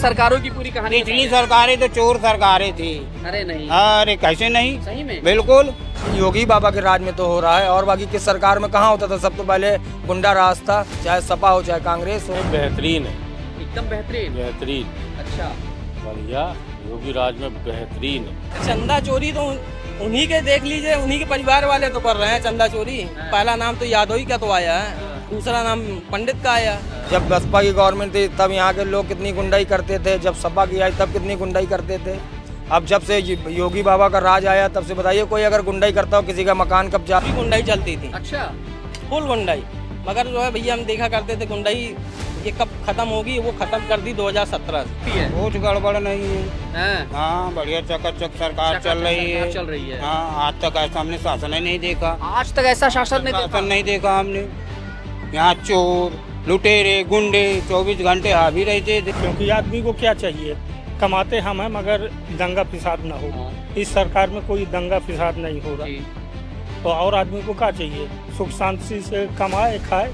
सरकारों की पूरी कहानी पिछली सरकारें तो चोर सरकारें थी। अरे नहीं, अरे कैसे नहीं, सही में बिल्कुल। योगी बाबा के राज में तो हो रहा है, और बाकी किस सरकार में कहाँ होता था। सब तो पहले गुंडा राज था, चाहे सपा हो चाहे कांग्रेस हो। बेहतरीन है, एकदम बेहतरीन। बेहतरीन, अच्छा, बढ़िया। योगी राज में बेहतरीन है। चंदा चोरी तो उन्हीं के देख लीजिए, उन्हीं के परिवार वाले तो कर रहे हैं चंदा चोरी। पहला नाम तो यादव ही का तो आया है, दूसरा नाम पंडित का आया। जब बसपा की गवर्नमेंट थी तब यहाँ के लोग कितनी गुंडाई करते थे, जब सपा की आई तब कितनी गुंडाई करते थे। अब जब से योगी बाबा का राज आया तब से बताइए कोई अगर गुंडाई करता हो, किसी का मकान कब्जा। गुंडाई चलती थी, अच्छा, फुल गुंडाई। मगर जो है भैया हम देखा करते थे गुंडाई ये कब खत्म होगी, वो खत्म कर दी 2017 से। कुछ गड़बड़ नहीं है। हैं? हाँ, बढ़िया चकाचक सरकार चल रही है। चल रही है। हाँ, आज तक ऐसा हमने शासन ही नहीं देखा। आज तक ऐसा शासन नहीं देखा। शासन नहीं देखा हमने। यहाँ चोर लुटेरे गुंडे 24 घंटे हावी रहते थे। क्योंकि आदमी को क्या चाहिए, कमाते हम हैं मगर दंगा फिसाद ना हो। हाँ। इस सरकार में कोई दंगा फिसाद नहीं हो रहा, जी। तो और आदमी को क्या चाहिए, सुख शांति से कमाए खाए।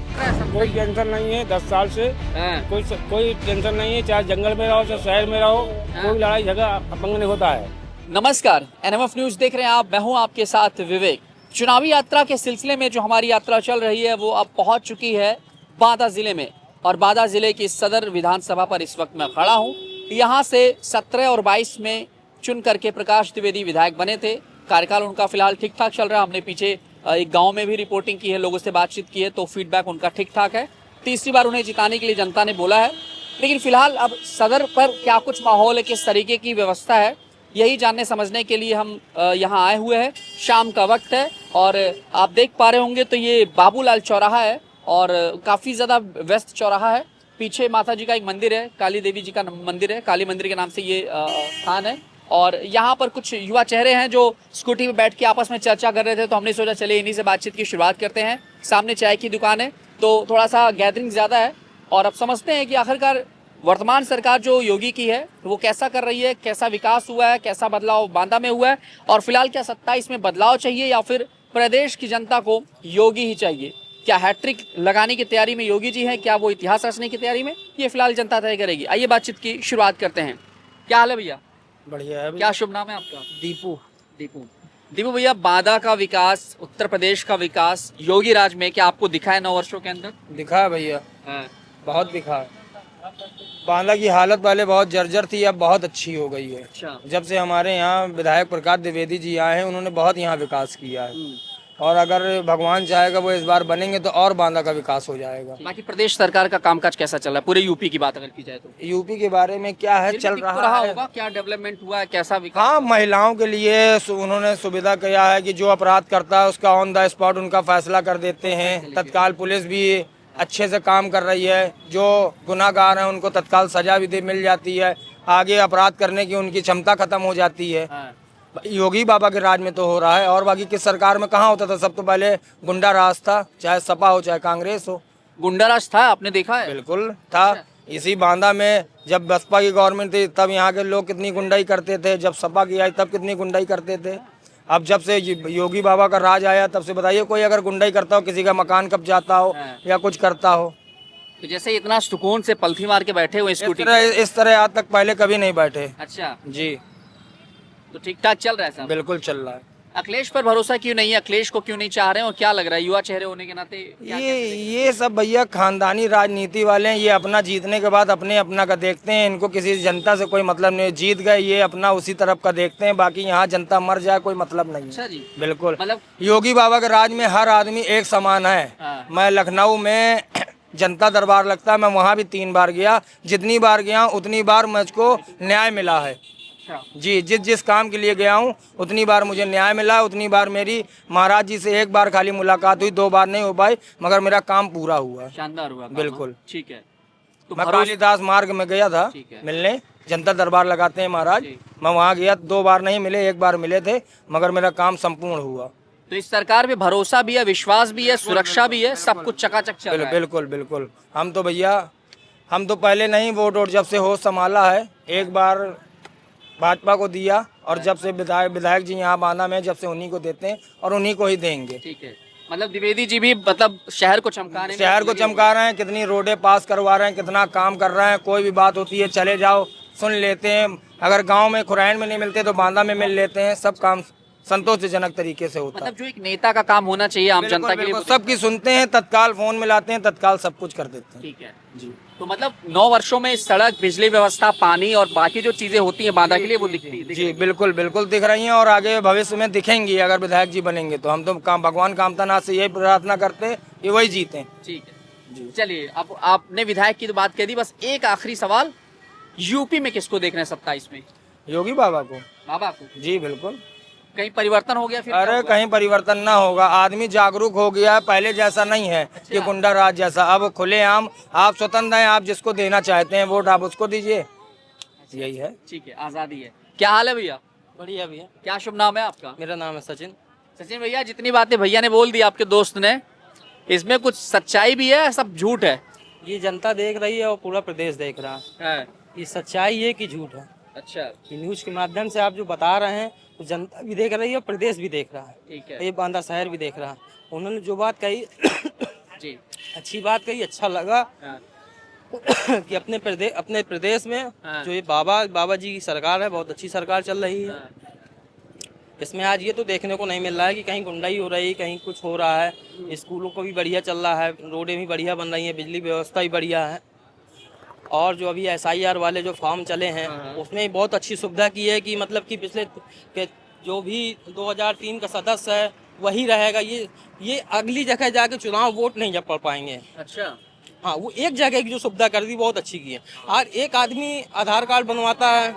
कोई टेंशन नहीं है 10 साल से। हैं? कोई टेंशन नहीं है, चाहे जंगल में रहो चाहे शहर में रहो, कोई लड़ाई झगड़ा अपंग नहीं होता है। नमस्कार, एनएमएफ न्यूज देख रहे हैं आप। मैं हूं आपके साथ विवेक। चुनावी यात्रा के सिलसिले में जो हमारी यात्रा चल रही है वो अब पहुंच चुकी है बांदा जिले में, और बांदा जिले की सदर विधानसभा पर इस वक्त मैं खड़ा हूं। यहां से 17 और 22 में चुन करके प्रकाश द्विवेदी विधायक बने थे। कार्यकाल उनका फिलहाल ठीक ठाक चल रहा है। हमने पीछे एक गांव में भी रिपोर्टिंग की है, लोगों से बातचीत की है, तो फीडबैक उनका ठीक ठाक है। तीसरी बार उन्हें जिताने के लिए जनता ने बोला है। लेकिन फिलहाल अब सदर पर क्या कुछ माहौल है, किस तरीके की व्यवस्था है, यही जानने समझने के लिए हम यहाँ आए हुए हैं। शाम का वक्त है और आप देख पा रहे होंगे तो ये बाबूलाल चौराहा है और काफ़ी ज़्यादा व्यस्त चौराहा है। पीछे माता जी का एक मंदिर है, काली देवी जी का मंदिर है, काली मंदिर के नाम से ये स्थान है। और यहाँ पर कुछ युवा चेहरे हैं जो स्कूटी में बैठ के आपस में चर्चा कर रहे थे, तो हमने सोचा चलिए इन्हीं से बातचीत की शुरुआत करते हैं। सामने चाय की दुकान है तो थोड़ा सा गैदरिंग ज़्यादा है, और अब समझते हैं कि आखिरकार वर्तमान सरकार जो योगी की है वो कैसा कर रही है, कैसा विकास हुआ है, कैसा बदलाव बांदा में हुआ है, और फिलहाल क्या 27 में बदलाव चाहिए या फिर प्रदेश की जनता को योगी ही चाहिए। क्या हैट्रिक लगाने की तैयारी में योगी जी हैं, क्या वो इतिहास रचने की तैयारी में, ये फिलहाल जनता तय करेगी। आइए बातचीत की शुरुआत करते हैं। क्या हाल है भैया? बढ़िया है। क्या शुभ नाम है आपका? दीपू। दीपू भैया, बांदा का विकास, उत्तर प्रदेश का विकास योगी राज में क्या आपको दिखा है 9 वर्षों के अंदर? दिखा है भैया, बहुत दिखा है। बांदा की हालत पहले बहुत जर्जर थी, अब बहुत अच्छी हो गई है। अच्छा। जब से हमारे यहाँ विधायक प्रकाश द्विवेदी जी आए हैं उन्होंने बहुत यहाँ विकास किया है, और अगर भगवान चाहेगा वो इस बार बनेंगे तो और बांदा का विकास हो जाएगा। बाकी प्रदेश सरकार का कामकाज कैसा चल रहा है, पूरे यूपी की बात अगर की जाए तो? यूपी के बारे में क्या है, चल रहा है। होगा, क्या डेवलपमेंट हुआ है, कैसा विकास? हाँ, महिलाओं के लिए उन्होंने सुविधा किया है कि जो अपराध करता है उसका ऑन द स्पॉट उनका फैसला कर देते हैं। तत्काल पुलिस भी अच्छे से काम कर रही है, जो गुनाहगार हैं उनको तत्काल सजा भी मिल जाती है, आगे अपराध करने की उनकी क्षमता खत्म हो जाती है। योगी बाबा के राज में तो हो रहा है, और बाकी किस सरकार में कहाँ होता था। सब तो पहले गुंडा राज था, चाहे सपा हो चाहे कांग्रेस हो। गुंडाराज था, आपने देखा है? बिल्कुल था। इसी बांदा में जब बसपा की गवर्नमेंट थी तब यहाँ के लोग कितनी गुंडाई करते थे, जब सपा की आई तब कितनी गुंडाई करते थे। अब जब से योगी बाबा का राज आया तब से बताइए कोई अगर गुंडाई करता हो, किसी का मकान कब जाता हो या कुछ करता हो। तो जैसे इतना सुकून से पलथी मार के बैठे हुए स्कूटी, इस तरह आज तक पहले कभी नहीं बैठे। अच्छा जी, तो ठीक ठाक चल रहा है सब? बिल्कुल चल रहा है। अखिलेश पर भरोसा क्यों नहीं है, अखिलेश को क्यों नहीं चाह रहे हैं, और क्या लग रहा है युवा चेहरे होने के नाते ये सब भैया खानदानी राजनीति वाले हैं। ये अपना जीतने के बाद अपना का देखते हैं, इनको किसी जनता से कोई मतलब नहीं। जीत गए ये अपना उसी तरफ का देखते हैं, बाकी यहाँ जनता मर जाए कोई मतलब नहीं। अच्छा जी। बिल्कुल, मतलब योगी बाबा के राज में हर आदमी एक समान है। मैं लखनऊ में जनता दरबार लगता है, मैं वहाँ भी 3 बार गया, जितनी बार गया उतनी बार मुझको न्याय मिला है। जी, जिस काम के लिए गया हूँ उतनी बार मुझे न्याय मिला, उतनी बार मेरी महाराज जी से 1 बार खाली मुलाकात हुई, 2 बार नहीं हो पाई, मगर मेरा काम पूरा हुआ। शानदार हुआ। बिल्कुल ठीक है। तो मैं कालीदास मार्ग में गया था मिलने, जनता दरबार लगाते हैं महाराज, मैं वहाँ गया, 2 बार नहीं मिले, 1 बार मिले थे, मगर मेरा काम संपूर्ण हुआ। तो इस सरकार में भरोसा भी है, विश्वास भी है, सुरक्षा भी है, सब कुछ चकाचक चल रहा है। बिल्कुल बिल्कुल। हम तो भैया, हम तो पहले नहीं वोट जब से होश संभाला है, 1 बार भाजपा को दिया, और जब से विधायक जी यहाँ बांदा में जब से उन्हीं को देते हैं और उन्हीं को ही देंगे। ठीक है, मतलब द्विवेदी जी भी मतलब शहर को चमका रहे हैं, कितनी रोडें पास करवा रहे हैं, कितना काम कर रहे हैं। कोई भी बात होती है चले जाओ, सुन लेते हैं। अगर गांव में खुराइन में नहीं मिलते तो बांदा में मिल लेते हैं। सब काम संतोषजनक तरीके से होता है। मतलब जो एक नेता का काम होना चाहिए आम जनता के लिए वो सबकी सुनते हैं, तत्काल फोन मिलाते हैं, तत्काल सब कुछ कर देते हैं। ठीक है जी। तो मतलब 9 वर्षों में सड़क, बिजली व्यवस्था, पानी और बाकी जो चीजें होती हैं बांदा के लिए वो दिख जी बिल्कुल बिल्कुल दिख रही हैं और आगे भविष्य में दिखेंगी। अगर विधायक जी बनेंगे तो हम तो काम भगवान कामतानाथ से यही प्रार्थना करते हैं कि वही जीते। ठीक है। चलिए, अब आपने विधायक की तो बात कह दी, बस एक आखिरी सवाल, यूपी में किसको देख रहे हैं 27 में? योगी बाबा को। बाबा को? जी बिल्कुल। कहीं परिवर्तन हो गया फिर? क्या अरे हुआ? कहीं परिवर्तन ना होगा। आदमी जागरूक हो गया है, पहले जैसा नहीं है कि गुंडा राज जैसा। अब खुलेआम आप स्वतंत्र हैं, आप जिसको देना चाहते हैं वोट आप उसको दीजिए, यही है। ठीक है, आजादी है। क्या हाल है भैया? बढ़िया भैया। क्या शुभ नाम है आपका? मेरा नाम है सचिन। सचिन भैया, जितनी बातें भैया ने बोल दी आपके दोस्त ने, इसमें कुछ सच्चाई भी है, सब झूठ है? ये जनता देख रही है और पूरा प्रदेश देख रहा है। ये सच्चाई है कि झूठ है? अच्छा, ये न्यूज के माध्यम से आप जो बता रहे हैं तो जनता भी देख रही है, प्रदेश भी देख रहा है, ठीक है ये बांदा शहर भी देख रहा है। उन्होंने जो बात कही जी। अच्छी बात कही, अच्छा लगा हाँ। कि अपने प्रदेश में हाँ। जो ये बाबा जी की सरकार है, बहुत अच्छी सरकार चल रही है। इसमें आज ये तो देखने को नहीं मिल रहा है कि कहीं गुंडाई हो रही है, कहीं कुछ हो रहा है। स्कूलों को भी बढ़िया चल रहा है, रोडें भी बढ़िया बन रही हैं, बिजली व्यवस्था भी बढ़िया है। और जो अभी SIR वाले जो फॉर्म चले हैं उसमें बहुत अच्छी सुविधा की है कि मतलब कि पिछले के जो भी 2003 का सदस्य है वही रहेगा। ये अगली जगह जाके चुनाव वोट नहीं जब पड़ पाएंगे। अच्छा, हाँ, वो एक जगह की जो सुविधा कर दी बहुत अच्छी की है। और एक आदमी आधार कार्ड बनवाता है,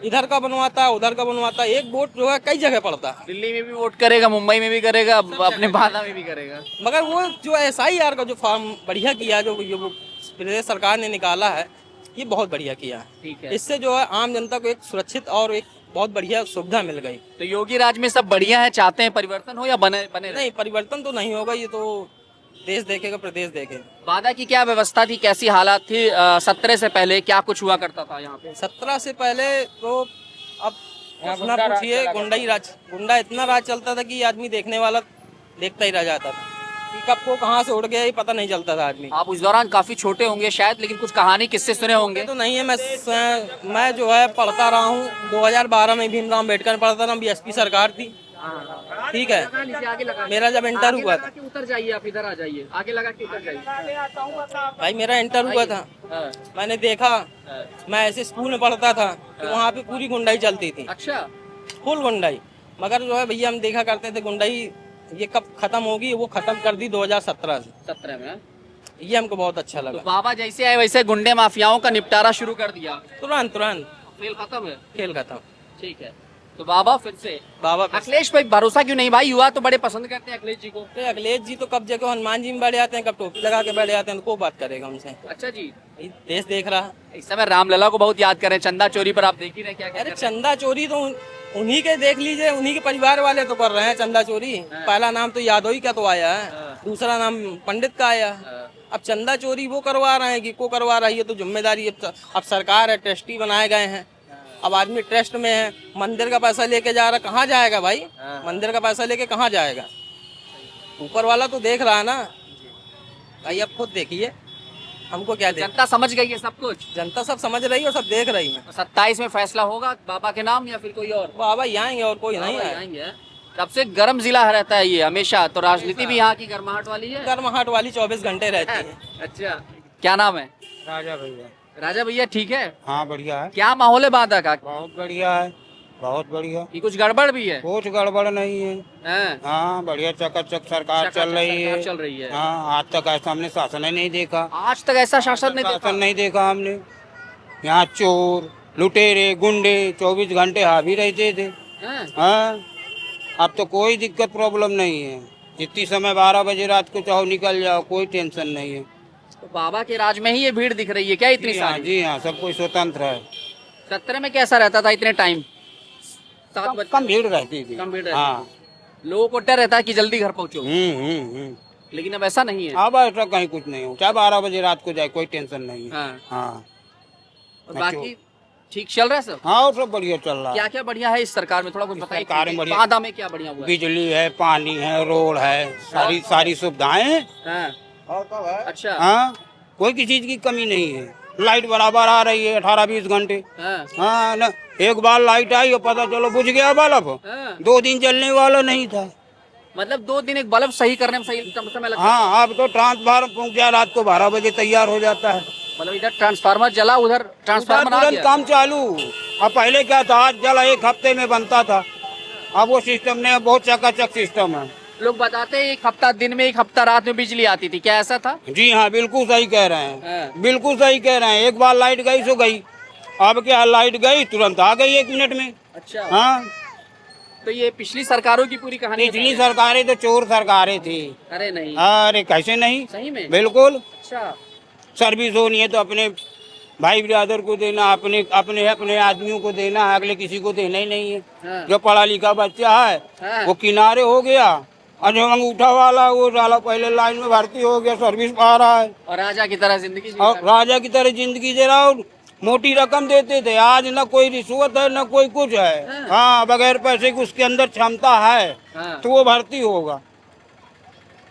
इधर का बनवाता है, उधर का बनवाता है, एक वोट जो है कई जगह पड़ता है। दिल्ली में भी वोट करेगा, मुंबई में भी करेगा, अपने बांदा में भी करेगा। मगर वो जो SIR का जो फॉर्म बढ़िया किया, जो प्रदेश सरकार ने निकाला है, ये बहुत बढ़िया किया है। ठीक है। इससे जो है आम जनता को एक सुरक्षित और एक बहुत बढ़िया सुविधा मिल गई। तो योगी राज में सब बढ़िया है, चाहते हैं परिवर्तन हो या बने रहे? नहीं, परिवर्तन तो नहीं होगा, ये तो देश देखेगा, प्रदेश देखेगा। बांदा की क्या व्यवस्था थी, कैसी हालात थी 17 से पहले, क्या कुछ हुआ करता था यहाँ पे? 17 से पहले तो अब अपना पूछिए, गुंडा इतना राज चलता था कि आदमी देखने वाला देखता ही रह जाता था कि कब को कहाँ से उड़ गया ये पता नहीं चलता था आदमी। आप उस दौरान काफी छोटे होंगे शायद, लेकिन कुछ कहानी किससे सुने होंगे? तो नहीं है, मैं जो है पढ़ता रहा हूँ। 2012 में भीमराव अम्बेडकर पढ़ता था, BSP सरकार थी। ठीक है, मेरा जब इंटर हुआ था, उतर जाइए, आप इधर आ जाइए, आगे लगा के उतर जाइए। भाई मेरा इंटर हुआ था, मैंने देखा, मैं ऐसे स्कूल में पढ़ता था कि वहाँ पे पूरी गुंडाई चलती थी। अच्छा, फुल गुंडाई। मगर जो है भैया हम देखा करते थे गुंडाई ये कब खत्म होगी, वो खत्म कर दी 2017 से। 17 में ये हमको बहुत अच्छा लगा। तो बाबा जैसे आए वैसे गुंडे माफियाओं का निपटारा शुरू कर दिया, तुरंत खेल खत्म है। खेल खत्म। ठीक है, तो बाबा फिर से बाबा अखिलेश भाई भरोसा क्यों नहीं? भाई युवा तो बड़े पसंद करते हैं अखिलेश जी को। तो अखिलेश जी तो कब जगह हनुमान जी में बैठ जाते हैं, कब टोपी लगा के बैठ जाते हैं, तो को बात करेगा उनसे? अच्छा जी, देश देख रहा है। इस समय रामलला को बहुत याद करें, चंदा चोरी पर आप देख ही रहे क्या अरे चंदा चोरी तो उन्हीं के देख लीजिए, उन्हीं के परिवार वाले तो कर रहे हैं चंदा चोरी। पहला नाम तो यादव का तो आया है, दूसरा नाम पंडित का आया। अब चंदा चोरी वो करवा रहे हैं कि को करवा रही है, तो जिम्मेदारी अब सरकार है, ट्रस्टी बनाए गए हैं। अब आदमी ट्रस्ट में है, मंदिर का पैसा लेके जा रहा, कहाँ जाएगा भाई? मंदिर का पैसा लेके कहाँ जाएगा? ऊपर वाला तो देख रहा है ना भाई, अब खुद देखिए, हमको क्या देख। जनता समझ गई है सब कुछ, जनता सब समझ रही है और सब देख रही है। 27 में फैसला होगा बाबा के नाम या फिर कोई और? बाबा ही आएंगे और कोई नहीं बाबा ही आएंगे। आएंगे। सबसे गर्म जिला रहता है ये हमेशा, तो राजनीति भी यहाँ की गर्माहट वाली है। गर्माहट वाली 24 घंटे रहती है। अच्छा, क्या नाम है? राजा भैया। राजा भैया ठीक है? हाँ बढ़िया है, क्या माहौल है बांदा का? बहुत बढ़िया है, बहुत बढ़िया। कि कुछ गड़बड़ भी है? कुछ गड़बड़ नहीं है। हैं? हाँ बढ़िया चकाचक सरकार चल रही है। चल रही है। हाँ, आज तक ऐसा हमने शासन ही नहीं देखा। आज तक ऐसा शासन नहीं देखा। शासन नहीं देखा हमने। यहाँ चोर, लुटेरे, गुंडे 24 घंटे हावी रहते थे। हैं? हाँ, अब तो कोई दिक्कत प्रॉब्लम नहीं है। जितनी समय 12 बजे रात को चाहो निकल जाओ, कोई टेंशन नहीं है। तो बाबा के राज में ही ये भीड़ दिख रही है क्या इतनी सारी? जी हाँ, सब कोई स्वतंत्र है। 17 में कैसा रहता था इतने टाइम? 7 बजे कम भीड़ रहती थी। कम भीड़ रहती हाँ। लोगों को डर रहता है कि जल्दी घर पहुंचो, हम्म। लेकिन अब ऐसा नहीं है। अब ऐसा कहीं कुछ नहीं हो, चाहे 12 बजे रात को जाए, कोई टेंशन नहीं है। हाँ। हाँ और बाकी ठीक चल रहा है सब? हाँ, और सब बढ़िया चल रहा है। क्या क्या बढ़िया है इस सरकार में, थोड़ा कुछ बताइए। सरकार में बढ़िया- बांदा में क्या बढ़िया हुआ है? बिजली है, पानी है, रोड है, सारी सुविधाएं हैं। हाँ। अच्छा, हाँ, कोई किसी चीज की कमी नहीं है। लाइट बराबर आ रही है 18-20 घंटे। हाँ, हाँ न, एक बार लाइट आई और पता चलो बुझ गया बल्ब। हाँ। 2 दिन चलने वाला नहीं था। मतलब 2 दिन एक बल्ब सही करने में सही समय लगता है। हाँ अब तो ट्रांसफार्मर पहुंच गया, रात को 12 बजे तैयार हो जाता है। मतलब इधर ट्रांसफार्मर जला, उधर ट्रांसफार्मर आ तुरंत गया। काम चालू। अब पहले क्या था, आज जला 1 हफ्ते में बनता था। अब वो सिस्टम ने बहुत चकाचक सिस्टम है। लोग बताते हैं 1 हफ्ता दिन में, 1 हफ्ता रात में बिजली आती थी, क्या ऐसा था? जी हाँ, बिल्कुल सही कह रहे हैं। हाँ। बिल्कुल सही कह रहे हैं। एक बार लाइट गई सो गई। अब क्या, लाइट गई तुरंत आ गई 1 मिनट में। अच्छा। हाँ, तो ये पिछली सरकारों की पूरी कहानी बता पिछली रहे हैं। सरकारें तो चोर सरकारें थी। अरे नहीं, अरे कैसे नहीं, सही में? बिल्कुल। अच्छा। सर्विस होनी है तो अपने भाई ब्रदर को देना, अपने अपने अपने आदमियों को देना है, अगले किसी को देना ही नहीं है। हाँ। जो पढ़ा लिखा बच्चा है हाँ। वो किनारे हो गया, और जो अंगूठा वाला वो साला पहले लाइन में भर्ती हो गया, सर्विस पा रहा है और राजा की तरह जिंदगी जी और रहा राजा की तरह जिंदगी दे रहा है। मोटी रकम देते थे, आज न कोई रिश्वत है न कोई कुछ है। हाँ, बगैर पैसे की उसके अंदर क्षमता है है। हाँ। तो वो भर्ती होगा।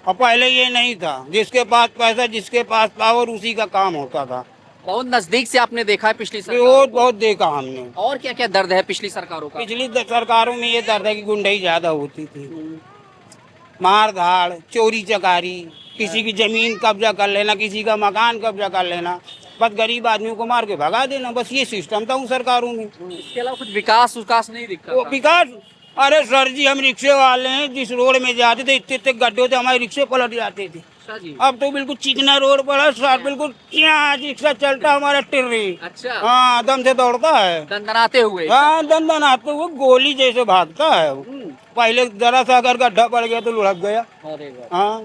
और पहले ये नहीं था, जिसके पास पैसा, जिसके पास पावर, उसी का काम होता था। बहुत नजदीक से आपने देखा है पिछली सरकार बहुत को। बहुत देखा हमने। और क्या क्या दर्द है पिछली सरकारों का? पिछली सरकारों में ये दर्द है कि गुंडाई ज्यादा होती थी, मार धाड़, चोरी चकारी, किसी की जमीन कब्जा कर लेना, किसी का मकान कब्जा कर लेना, बस गरीब आदमियों को मार के भगा देना, बस ये सिस्टम था उन सरकारों में। इसके अलावा कुछ विकास विकास नहीं दिखता वो था। विकास, अरे सर जी, हम रिक्शे वाले हैं, जिस रोड में जाते थे इतने इतने गड्ढे होते, हमारे रिक्शे पलट जाते थे। अच्छा जी। अब तो बिल्कुल चिकना रोड पर है सर, बिल्कुल क्या रिक्शा चलता हमारा टिर्री। अच्छा। हाँ, दम से दौड़ता है। दंदनाते हुए। हाँ, दंदन आते हुए गोली जैसे भागता है वो। पहले जरा सा अगर गड्ढा पड़ गया तो लुढ़क गया। अरे वाह। हाँ,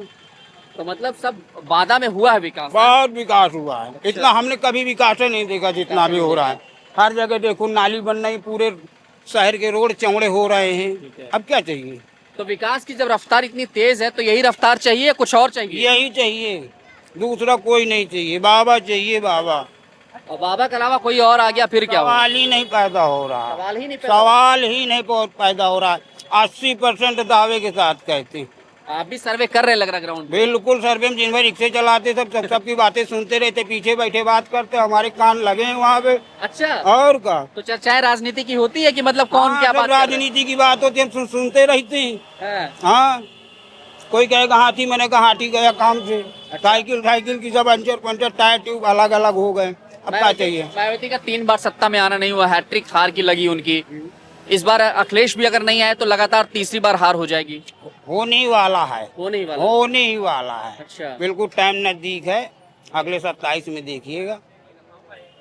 तो मतलब सब बाधा में हुआ है विकास। बहुत विकास हुआ है। इतना हमने कभी विकास नहीं देखा जितना भी हो रहा है। हर जगह देखो नाली बन रही, पूरे शहर के रोड चौड़े हो रहे हैं। अब क्या चाहिए? तो विकास की जब रफ्तार इतनी तेज है तो यही रफ्तार चाहिए, कुछ और चाहिए? यही चाहिए, दूसरा कोई नहीं चाहिए। बाबा चाहिए, बाबा। और बाबा के अलावा कोई और आ गया फिर क्या होगा? सवाल ही नहीं पैदा हो रहा। सवाल ही नहीं पैदा। सवाल ही नहीं पैदा हो रहा। 80% दावे के साथ कहते हैं। आप भी सर्वे कर रहे हैं लग रहा ग्राउंड में। बिल्कुल सर्वे में, जिन भाई रिक्शे चलाते सबकी बातें सुनते रहते, पीछे बैठे बात करते, हमारे कान लगे हैं वहाँ पे। अच्छा। और का तो चर्चाएं राजनीति की होती है कि मतलब कौन क्या सब बात कर रहा है? राजनीति की बात होती है, हम सुनते रहते हैं। हाँ। हाँ, कोई कहेगा हाथी, मैंने कहा हाथी गया काम से। साइकिल की सब पंचर पंचर, टायर ट्यूब अलग अलग हो गए। अब क्या चाहिए? मायावती का 3 बार सत्ता में आना नहीं हुआ, हैट्रिक हार की लगी उनकी। इस बार अखिलेश भी अगर नहीं आए तो लगातार तीसरी बार हार हो जाएगी। होने ही वाला है, वो नहीं वाला। होने ही वाला है। अच्छा। बिल्कुल टाइम नजदीक है, अगले 27 में देखिएगा।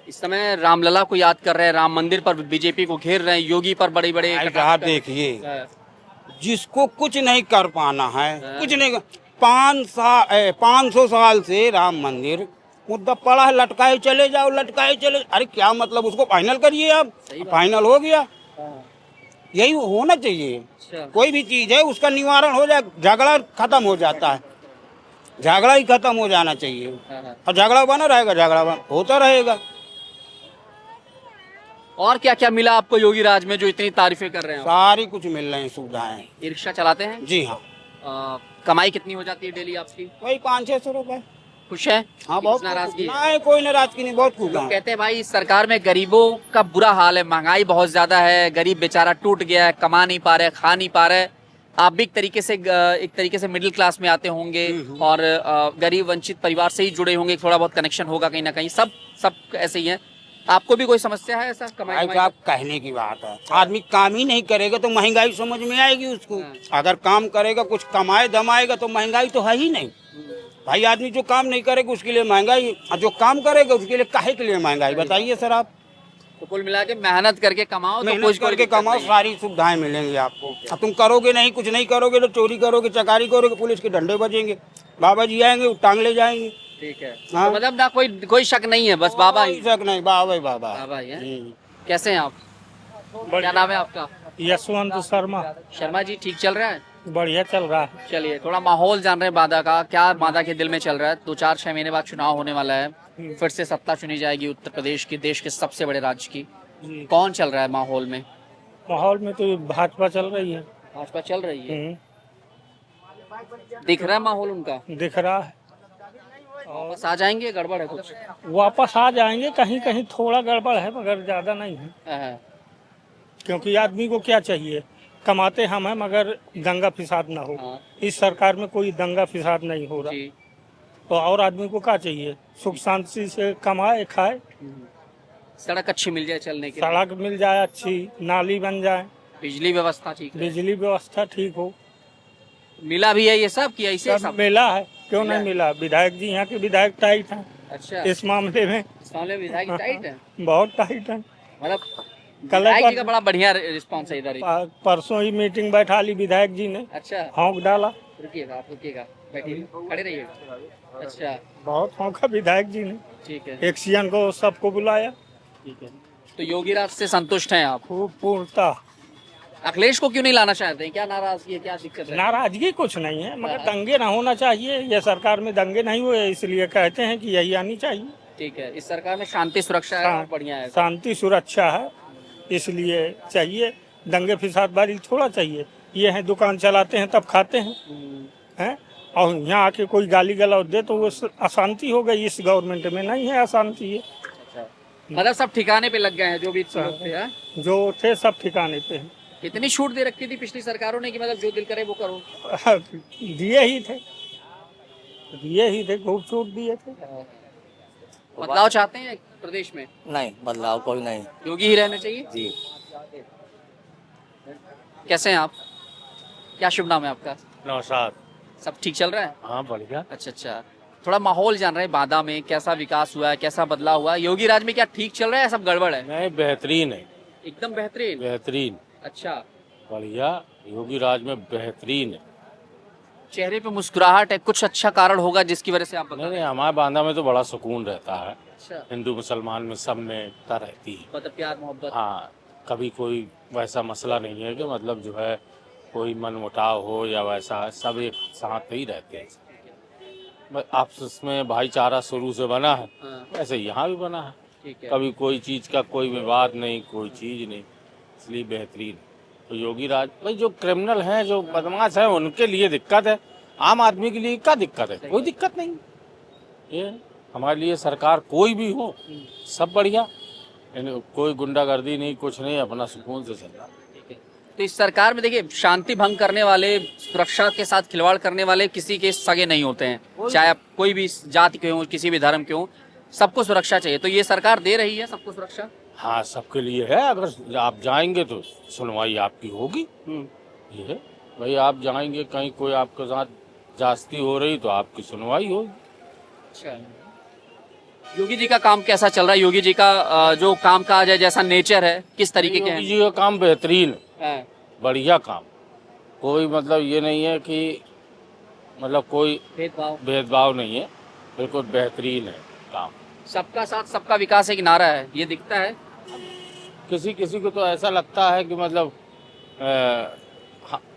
इस समय रामलला को याद कर रहे हैं, राम मंदिर पर बीजेपी को घेर रहे हैं, योगी पर बड़े बड़े भाई साहब देखिए, हाँ। जिसको कुछ नहीं कर पाना है, कुछ नहीं। 500 साल से राम मंदिर मुद्दा पड़ा है, लटकाए चले जाओ, लटकाए चले। अरे क्या मतलब, उसको फाइनल करिए। अब फाइनल हो गया, यही होना चाहिए। अच्छा। कोई भी चीज है उसका निवारण हो जाए, झगड़ा खत्म हो जाता है, झगड़ा ही खत्म हो जाना चाहिए। हाँ। और झगड़ा बना रहेगा, होता रहेगा। और क्या क्या मिला आपको योगी राज में जो इतनी तारीफें कर रहे हैं? सारी कुछ मिल रही सुविधाएं। ई रिक्शा चलाते हैं? जी हाँ। कमाई कितनी हो जाती है डेली आपकी? वही 500-600 रुपए। खुश है? हाँ, बहुत नाराजगी है? नहीं, कोई नाराजगी नहीं, बहुत खुश लोग हैं। कहते हैं भाई इस सरकार में गरीबों का बुरा हाल है, महंगाई बहुत ज्यादा है, गरीब बेचारा टूट गया है, कमा नहीं पा रहे, खा नहीं पा रहे। आप भी एक तरीके से मिडिल क्लास में आते होंगे और गरीब वंचित परिवार से ही जुड़े होंगे, थोड़ा बहुत कनेक्शन होगा कहीं ना कहीं। सब ऐसे ही है। आपको भी कोई समस्या है ऐसा भाई साहब, कहने की बात है, आदमी काम ही नहीं करेगा तो महंगाई समझ में आएगी उसको। अगर काम करेगा, कुछ कमाए दमाएगा तो महंगाई तो है ही नहीं। भाई आदमी जो काम नहीं करेगा उसके लिए महंगाई, और जो काम करेगा उसके लिए काहे के लिए महंगाई, बताइए सर आप। तो कुल मिला के मेहनत करके कमाओ, तो मेहनत कुछ करके कमाओ, सारी सुविधाएं मिलेंगी आपको। अब तुम करोगे नहीं, कुछ नहीं करोगे तो चोरी करोगे, चकारी करोगे, पुलिस के डंडे बजेंगे, बाबा जी आएंगे, वो टांग ले जाएंगे। ठीक है। हाँ। तो मतलब ना कोई शक नहीं है, बस बाबा ही। कोई शक नहीं, बाबा ही बाबा। बाबा ही है। कैसे हैं आप? क्या नाम है आपका? यशवंत शर्मा। शर्मा जी, ठीक चल रहा है? बढ़िया चल रहा है। चलिए, थोड़ा माहौल जान रहे हैं बाधा का, क्या बाधा के दिल में चल रहा है? 2-4-6 महीने बाद चुनाव होने वाला है, फिर से सत्ता चुनी जाएगी उत्तर प्रदेश की, देश के सबसे बड़े राज्य की। कौन चल रहा है माहौल में? माहौल में तो भाजपा चल रही है। भाजपा चल रही है। दिख रहा है माहौल उनका? दिख रहा है। वापस आ जाएंगे, गड़बड़ है कुछ? वापस आ जाएंगे, कहीं कहीं थोड़ा गड़बड़ है मगर ज़्यादा नहीं है। हाँ, क्योंकि आदमी को क्या चाहिए, कमाते हम हैं मगर दंगा फिसाद ना हो। हाँ। इस सरकार में कोई दंगा फिसाद नहीं हो रहा, जी। तो और आदमी को क्या चाहिए, सुख शांति से कमाए खाए, सड़क अच्छी मिल जाए चलने के लिए, सड़क मिल जाए अच्छी, नाली बन जाए, बिजली व्यवस्था ठीक है, बिजली व्यवस्था ठीक हो। मिला भी है ये सब कि ऐसे सब मिला है, क्यों नहीं मिला। विधायक जी यहाँ के विधायक टाइट हैं अच्छा, इस मामले में, इस मामले में विधायक टाइट है, बहुत टाइट है। मतलब कल विधायक जी का बड़ा बढ़िया रिस्पॉन्स है इधर ही। परसों ही मीटिंग बैठा ली विधायक जी ने, अच्छा, हौंक डाला, रुकिएगा आप, रुकिएगा, बैठिए, खड़े रहिएगा। अच्छा, बहुत हौंका विधायक जी ने। ठीक है, एक्सियन को सबको बुलाया, ठीक है। तो योगी राज से संतुष्ट हैं आप? खूब पूर्णता। अखिलेश को क्यों नहीं लाना चाहते हैं, क्या नाराजगी है, क्या दिक्कत है? नाराजगी कुछ नहीं है मगर दंगे ना होना चाहिए। ये सरकार में दंगे नहीं हुए, इसलिए कहते हैं कि यही आनी चाहिए। ठीक है, इस सरकार में शांति सुरक्षा है, हाँ, बढ़िया है। शांति सुरक्षा है, इसलिए चाहिए। दंगे फिसादबाजी थोड़ा चाहिए। ये है दुकान चलाते हैं तब खाते हैं, हैं, और यहाँ आके कोई गाली गलौज दे तो वो अशांति हो गई। इस गवर्नमेंट में नहीं है अशांति है। मतलब सब ठिकाने पे लग गए हैं जो भी लोग थे, हाँ? जो थे सब ठिकाने पे हैं। कितनी छूट दे रखी थी पिछली सरकारों ने कि मतलब जो दिल करे वो करो? दिए ही थे, खूब छूट दिए थे। बदलाव चाहते हैं प्रदेश में? नहीं, बदलाव कोई नहीं। योगी ही रहने चाहिए जी। कैसे हैं आप? क्या शुभ नाम है आपका? नौशाद। सब ठीक चल रहा है? हाँ बढ़िया। अच्छा अच्छा, थोड़ा माहौल जान रहे हैं बांदा में, कैसा विकास हुआ है, कैसा बदलाव हुआ है? योगी राज में क्या ठीक चल रहा है, सब गड़बड़ है? नहीं, बेहतरीन है, एकदम बेहतरीन। बेहतरीन, अच्छा, बढ़िया। योगी राज में बेहतरीन है। चेहरे पे मुस्कुराहट है, कुछ अच्छा कारण होगा जिसकी वजह से आप बता नहीं रहे नहीं, हमारे बांदा में तो बड़ा सुकून रहता है। हैं? अच्छा, हिंदू मुसलमान में सब में एकता रहती है। मतलब प्यार मोहब्बत। हाँ, कभी कोई वैसा मसला नहीं है कि मतलब जो है कोई मनमुटाव हो या वैसा, सब एक साथ ही रहते हैं। बस आपस में भाईचारा शुरू से बना है, हाँ, वैसे यहाँ भी बना है। ठीक है। कभी कोई चीज़ का कोई विवाद नहीं, कोई चीज़ नहीं, इसलिए बेहतरीन। तो योगी राज भाई, जो क्रिमिनल हैं, जो बदमाश हैं, उनके लिए दिक्कत है। आम आदमी के लिए क्या दिक्कत है? कोई दिक्कत नहीं। ये हमारे लिए सरकार कोई भी हो, सब बढ़िया, कोई गुंडागर्दी नहीं, कुछ नहीं, अपना सुकून से चल रहा है। तो इस सरकार में देखिए, शांति भंग करने वाले, सुरक्षा के साथ खिलवाड़ करने वाले किसी के सगे नहीं होते हैं, चाहे आप कोई भी जाति के हों, किसी भी धर्म के हों, सबको सुरक्षा चाहिए। तो ये सरकार दे रही है सबको सुरक्षा? हाँ, सबके लिए है। अगर आप जाएंगे तो सुनवाई आपकी होगी। ये है भाई, आप जाएंगे कहीं, कोई आपके साथ जास्ती हो रही तो आपकी सुनवाई होगी। अच्छा, योगी जी का काम कैसा चल रहा है? योगी जी का जो काम काज है, जैसा नेचर है, किस तरीके के योगी जी का काम बेहतरीन है, हैं? बढ़िया काम। कोई मतलब ये नहीं है कि मतलब कोई भेदभाव? भेदभाव नहीं है, बिल्कुल बेहतरीन है काम। सबका साथ सबका विकास एक नारा है, ये दिखता है। किसी किसी को तो ऐसा लगता है कि मतलब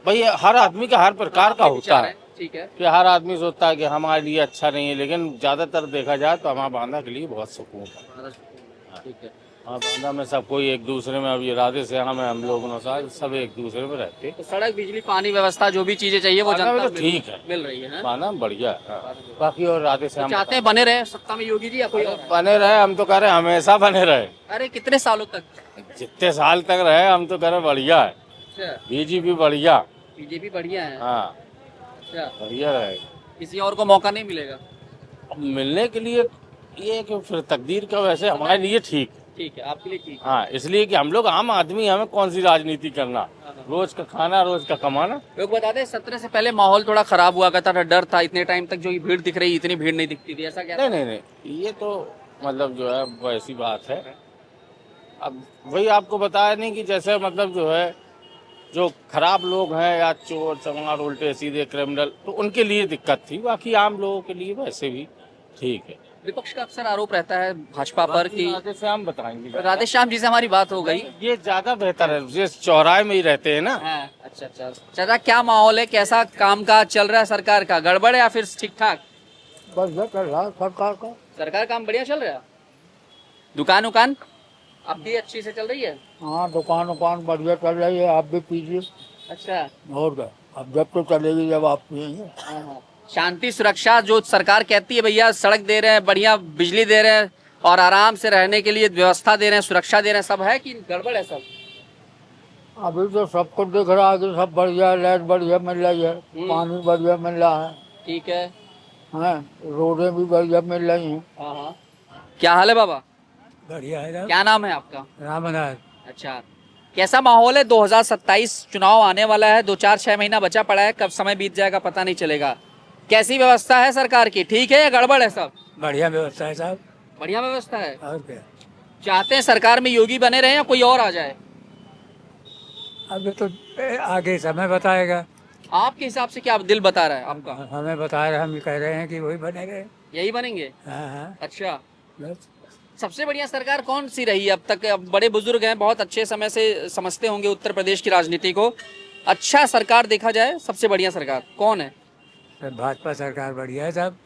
भाई, हर आदमी का हर प्रकार का होता है ठीक है। कि हर आदमी सोचता है कि हमारे लिए अच्छा नहीं है, लेकिन ज़्यादातर देखा जाए तो हमारा बांदा के लिए बहुत सुकून है। ठीक है। हाँ, बांदा में सब कोई एक दूसरे में, अब ये राधे श्याम है, हम लोग साथ सब एक दूसरे में रहते हैं। तो सड़क, बिजली, पानी व्यवस्था, जो भी चीजें चाहिए वो बांदा में जनता तो ठीक है, मिल रही है, हैं? बांदा में बढ़िया है। हाँ। बाकी और राधे श्याम चाहते हैं बने रहे सत्ता में योगी जी या कोई और? बने रहे, हम तो कह रहे हमेशा बने रहे, अरे कितने सालों तक? जितने साल तक रहे हम तो कह रहे बढ़िया है। अच्छा, बीजेपी बढ़िया। बीजेपी बढ़िया है। हाँ, अच्छा, बढ़िया रहे। किसी और को मौका नहीं मिलेगा? अब मिलने के लिए ये है कि फिर तकदीर का वैसे हमारे लिए ठीक। ठीक है, आपके लिए ठीक है। हाँ, इसलिए कि हम लोग आम आदमी, हमें कौन सी राजनीति करना, रोज का खाना, रोज का कमाना। लोग बता दें 17 से पहले माहौल थोड़ा खराब हुआ करता था, डर था, इतने टाइम तक जो ये भीड़ दिख रही, इतनी भीड़ नहीं दिखती थी, ऐसा क्या? नहीं नहीं नहीं, ये तो मतलब जो है वो ऐसी बात है। अब वही आपको बताया नहीं कि जैसे मतलब जो है जो खराब लोग हैं या चोर चमार उल्टे सीधे क्रिमिनल, तो उनके लिए दिक्कत थी, बाकी आम लोगों के लिए वैसे भी ठीक है। विपक्ष का अक्सर आरोप रहता है भाजपा पर कि राधे श्याम बताएंगे। राधे श्याम जी से हमारी बात हो गई। ये ज्यादा बेहतर है, ये चौराहे में ही रहते हैं ना। हाँ, अच्छा अच्छा। चाचा, क्या माहौल है, कैसा कामकाज चल रहा है सरकार का? गड़बड़ है या फिर ठीक ठाक? बढ़िया चल रहा है सरकार का। सरकार काम बढ़िया चल रहा है? दुकान उकान आपकी अच्छी से चल रही है? हाँ, दुकान उकान बढ़िया चल रही है, आप भी पीजिए। अच्छा, और क्या, अब जब तो चलेगी जब आप पियेंगे। हाँ हाँ। शांति सुरक्षा जो सरकार कहती है भैया सड़क दे रहे हैं, बढ़िया बिजली दे रहे हैं और आराम से रहने के लिए व्यवस्था दे रहे हैं, सुरक्षा दे रहे हैं, सब है कि गड़बड़ है सब? अभी तो सब कुछ दिख रहा है कि सब बढ़िया है, लाइट बढ़िया मिल रही है, पानी बढ़िया मिल रहा है, ठीक है। रोडें भी बढ़िया मिल रही हैं। हाँ। क्या हाल है बाबा? बढ़िया है। क्या नाम है आपका? रामनाथ। अच्छा, कैसा माहौल है? 2027 चुनाव आने वाला है, 2-4-6 महीना बचा पड़ा है, कब समय बीत जाएगा पता नहीं चलेगा। कैसी व्यवस्था है सरकार की, ठीक है या गड़बड़ है सब? बढ़िया व्यवस्था है साहब। बढ़िया व्यवस्था है। और क्या, चाहते हैं सरकार में योगी बने रहे या कोई और आ जाए? अभी तो आगे समय बताएगा। आपके हिसाब से क्या दिल बता रहा है आपका? हमें बता रहे, हम कह रहे हैं कि वही बनेंगे। यही बनेंगे? हाँ। अच्छा, बस। सबसे बढ़िया सरकार कौन सी रही अब तक? अब बड़े बुजुर्ग हैं, बहुत अच्छे समय से समझते होंगे उत्तर प्रदेश की राजनीति को। अच्छा सरकार देखा जाए, सबसे बढ़िया सरकार कौन है? भाजपा सरकार बढ़िया है साहब।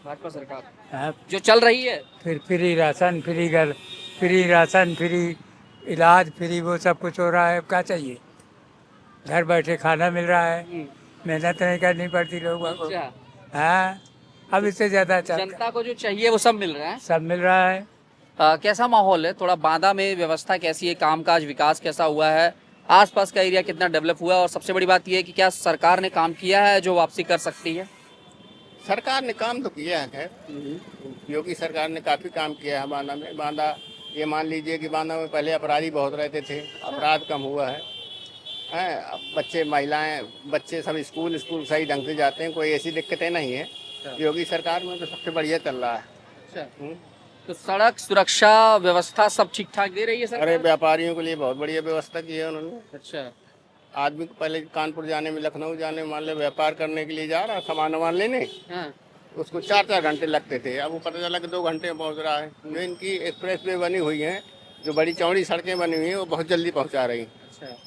भाजपा सरकार हाँ। जो चल रही है। फिर फ्री राशन, फ्री घर, फ्री राशन, फ्री इलाज, फ्री वो सब कुछ हो रहा है। अब क्या चाहिए? घर बैठे खाना मिल रहा है, मेहनत नहीं करनी पड़ती लोगों को। अच्छा, हाँ, अब इससे ज्यादा जनता को जो चाहिए वो सब मिल रहा है। सब मिल रहा है। कैसा माहौल है? थोड़ा बांदा में व्यवस्था कैसी है, कामकाज विकास कैसा हुआ है, आसपास का एरिया कितना डेवलप हुआ है, और सबसे बड़ी बात यह है कि क्या सरकार ने काम किया है जो वापसी कर सकती है? सरकार ने काम तो किया है, खैर योगी सरकार ने काफ़ी काम किया है बांदा में। बांदा ये मान लीजिए कि बांदा में पहले अपराधी बहुत रहते थे, अपराध कम हुआ है। अब बच्चे, महिलाएं, बच्चे सब स्कूल सही ढंग से जाते हैं, कोई ऐसी दिक्कतें नहीं है। योगी सरकार में तो सबसे बढ़िया चल रहा है। अच्छा, तो सड़क सुरक्षा व्यवस्था सब ठीक ठाक दे रही है सरकार? अरे व्यापारियों के लिए बहुत बढ़िया व्यवस्था की है उन्होंने। अच्छा, आदमी को पहले कानपुर जाने में, लखनऊ जाने में, मान लो व्यापार करने के लिए जा रहा, सामान लेने, हाँ, उसको 4-4 घंटे लगते थे, अब वो पता चला कि 2 घंटे में पहुंच रहा है। जो इनकी एक्सप्रेस वे बनी हुई है, जो बड़ी चौड़ी सड़कें बनी हुई हैं, वो बहुत जल्दी पहुंचा रही हैं। अच्छा,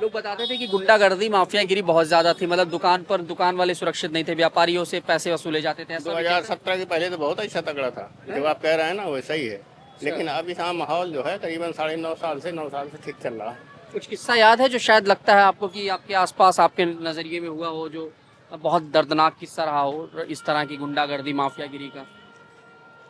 लोग बताते थे कि गुंडागर्दी माफियागिरी बहुत ज्यादा थी, मतलब दुकान वाले सुरक्षित नहीं थे, व्यापारियों से पैसे वसूले जाते थे, ऐसा भी क्या था? 2017 के पहले तो बहुत अच्छा तगड़ा था, जो आप कह रहे हैं ना वो सही है। लेकिन अब यहाँ माहौल जो है करीबन 9.5 साल से 9 साल से ठीक चल रहा है। कुछ किस्सा याद है जो शायद लगता है आपको कि आपके आसपास आपके नजरिए में हुआ हो, जो बहुत दर्दनाक किस्सा रहा हो इस तरह की गुंडागर्दी माफियागिरी का?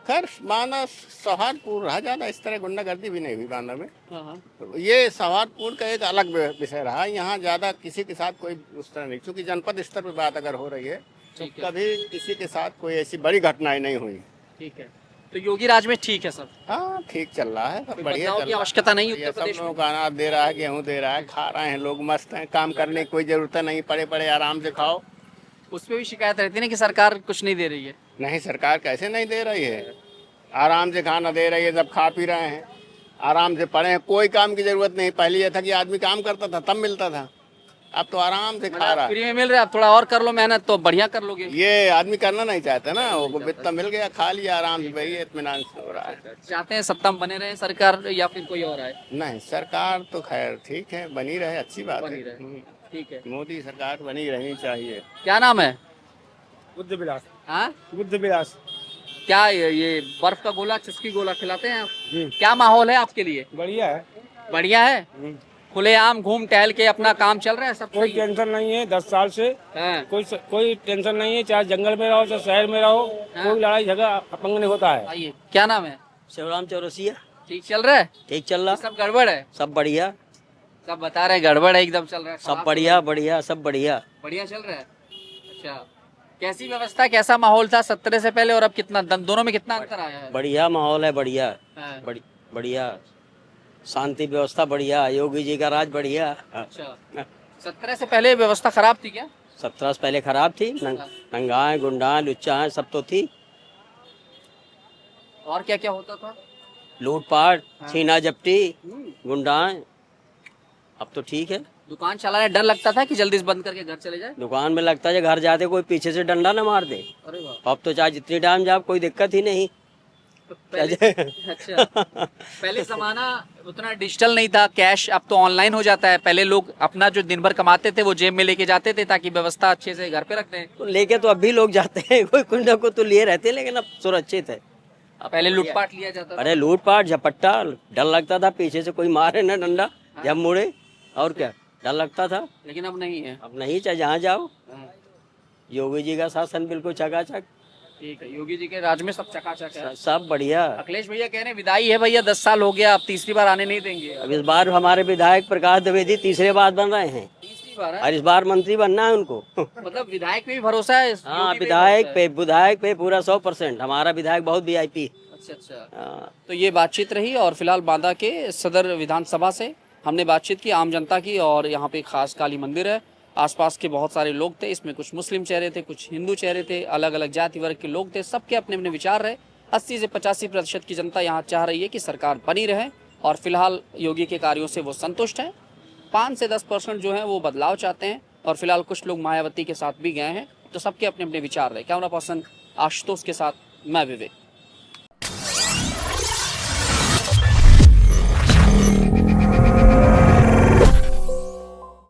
खैर बांदा सौहार्दपूर्ण रहा, ज़्यादा इस तरह गुंडागर्दी भी नहीं हुई बांदा में। हाँ, तो ये सौहार्दपूर्ण का एक अलग विषय रहा, यहाँ ज़्यादा किसी के साथ कोई उस तरह नहीं, क्योंकि जनपद स्तर पर बात अगर हो रही है तो ठीक है। कभी किसी के साथ कोई ऐसी बड़ी घटनाएं नहीं हुई। ठीक है, तो योगी राज में ठीक है सब? हाँ, ठीक चल रहा है, सब कोई बढ़िया बदलाव चल की रहा है। आवश्यकता नहीं ये उत्तर सब प्रदेश में? लोगों का अनाज दे रहा है, गेहूँ दे रहा है, खा रहे हैं लोग, मस्त हैं, काम करने की कोई जरूरत नहीं, पड़े पड़े आराम से खाओ। उस पर भी शिकायत रहती है ना कि सरकार कुछ नहीं दे रही है? नहीं, सरकार कैसे नहीं दे रही है, आराम से खाना दे रही है, सब खा पी रहे हैं, आराम से पढ़े हैं, कोई काम की जरूरत नहीं। पहले ये था कि आदमी काम करता था तब मिलता था, अब तो आराम से खा रहा फ्री है। में मिल रहा है, अब थोड़ा और कर लो मेहनत तो बढ़िया कर लोगे। ये आदमी करना नहीं चाहता ना, वो वित्त मिल गया, खा लिया आराम से, भाई इत्मीनान से हो रहा है। चाहते हैं सत्ता में बने रहे सरकार या फिर कोई और आए? नहीं, सरकार तो खैर ठीक है, बनी रहे, अच्छी बात बनी है। रहे, ठीक है। मोदी सरकार बनी रहनी चाहिए। क्या नाम है? बुद्ध विलास। हाँ, बुद्ध विलास क्या ये बर्फ का गोला, चुस्की गोला खिलाते हैं आप? क्या माहौल है आपके लिए? बढ़िया है। बढ़िया है, खुलेआम घूम टहल के अपना काम चल रहा है सब? कोई टेंशन नहीं है 10 साल से, हाँ, कोई टेंशन नहीं है, चाहे जंगल में रहो चाहे शहर में रहो, कोई लड़ाई झगड़ा अपंग नहीं होता है। आइए, क्या नाम है? शिवराम चौरसिया। ठीक चल रहा है? ठीक चल रहा, सब गड़बड़ है? सब बढ़िया, सब बता रहे हैं गड़बड़ है, एकदम चल रहा है, सब खराब बढ़िया बढ़िया, सब बढ़िया। बढ़िया चल रहा है। अच्छा, कैसी व्यवस्था, कैसा माहौल था 17 से पहले और अब कितना, दोनों में कितना अंतर आया है? बढ़िया माहौल है, बढ़िया हाँ, बढ़िया, शांति व्यवस्था बढ़िया, योगी जी का राज बढ़िया। अच्छा, 17 से पहले व्यवस्था खराब थी क्या? 17 से पहले खराब थी, नंगाएं गुंडाएं लुच्चाएं सब तो थी, और क्या क्या होता था? लूटपाट छीना झपटी गुंडाएं। अब तो ठीक है। दुकान चलाने डर लगता था कि जल्दी से बंद करके घर चले जाए? दुकान में लगता है घर जाते कोई पीछे से डंडा न मार दे। अरे वाह, अब तो चाहे जितनी टाइम जाओ कोई दिक्कत ही नहीं। तो पहले अच्छा, पहले जमाना उतना डिजिटल नहीं था, कैश, अब तो ऑनलाइन हो जाता है। पहले लोग अपना जो दिन भर कमाते थे वो जेब में लेके जाते थे ताकि व्यवस्था अच्छे से घर पे रख दें। तो लेके तो अभी लोग जाते हैं, कोई कुछ ना कोई तो लिए रहते हैं, लेकिन अब सुरक्षित है। पहले लूटपाट लिया जाता था। अरे लूटपाट झपट्टा, डर लगता था पीछे से कोई मारे ना डंडा जब मुड़े, और क्या डर लगता था। लेकिन अब नहीं है। अब नहीं, चाहे जहाँ जाओ। योगी जी का शासन बिल्कुल चकाचक, ठीक है, योगी जी के राज में सब चकाचक है। सब बढ़िया। अखिलेश भैया कह रहे हैं विदाई है भैया, 10 साल हो गया, अब तीसरी बार आने नहीं देंगे। अब इस बार हमारे विधायक प्रकाश द्विवेदी तीसरे बार बन रहे हैं तीसरी बार है? और इस बार मंत्री बनना है उनको। मतलब विधायक पे भी भरोसा है? हाँ, योगी पे भी भरोसा है? विधायक पे पूरा 100%। हमारा विधायक बहुत वीआईपी। अच्छा अच्छा। हाँ। तो ये बातचीत रही और फिलहाल बांदा के सदर विधानसभा से हमने बातचीत की आम जनता की, और यहाँ पे खास काली मंदिर है, आसपास के बहुत सारे लोग थे, इसमें कुछ मुस्लिम चेहरे थे, कुछ हिंदू चेहरे थे, अलग अलग जाति वर्ग के लोग थे, सबके अपने अपने विचार रहे। 80 से 85% की जनता यहाँ चाह रही है कि सरकार बनी रहे, और फिलहाल योगी के कार्यों से वो संतुष्ट हैं। 5 से 10% जो है वो बदलाव चाहते हैं, और फिलहाल कुछ लोग मायावती के साथ भी गए हैं। तो सबके अपने अपने विचार रहे। कैमरा पर्सन आशुतोष के साथ मैं विवेक।